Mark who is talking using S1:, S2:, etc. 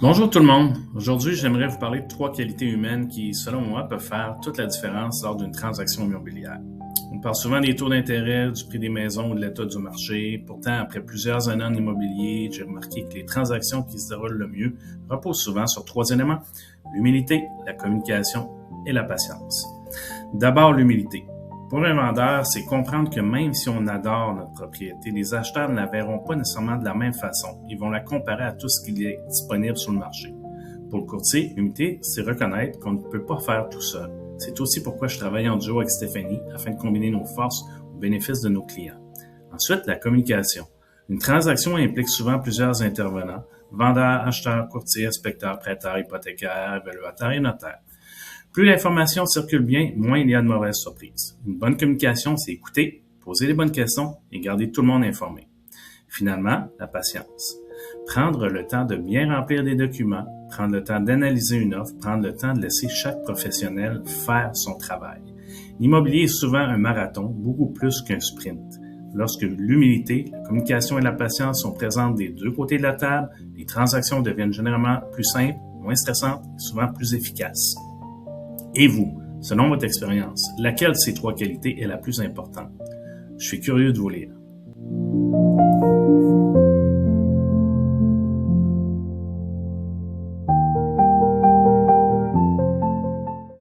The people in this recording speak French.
S1: Bonjour tout le monde. Aujourd'hui, j'aimerais vous parler de 3 qualités humaines qui, selon moi, peuvent faire toute la différence lors d'une transaction immobilière. On parle souvent des taux d'intérêt, du prix des maisons ou de l'état du marché. Pourtant, après plusieurs années en immobilier, j'ai remarqué que les transactions qui se déroulent le mieux reposent souvent sur 3 éléments: l'humilité, la communication et la patience. D'abord, l'humilité. Pour un vendeur, c'est comprendre que même si on adore notre propriété, les acheteurs ne la verront pas nécessairement de la même façon. Ils vont la comparer à tout ce qui est disponible sur le marché. Pour le courtier, l'humilité, c'est reconnaître qu'on ne peut pas faire tout seul. C'est aussi pourquoi je travaille en duo avec Stéphanie afin de combiner nos forces au bénéfice de nos clients. Ensuite, la communication. Une transaction implique souvent plusieurs intervenants: vendeur, acheteur, courtier, inspecteur, prêteur, hypothécaire, évaluateur et notaire. Plus l'information circule bien, moins il y a de mauvaises surprises. Une bonne communication, c'est écouter, poser les bonnes questions et garder tout le monde informé. Finalement, la patience. Prendre le temps de bien remplir des documents, prendre le temps d'analyser une offre, prendre le temps de laisser chaque professionnel faire son travail. L'immobilier est souvent un marathon, beaucoup plus qu'un sprint. Lorsque l'humilité, la communication et la patience sont présentes des deux côtés de la table, les transactions deviennent généralement plus simples, moins stressantes et souvent plus efficaces. Et vous, selon votre expérience, laquelle de ces 3 qualités est la plus importante? Je suis curieux de vous lire.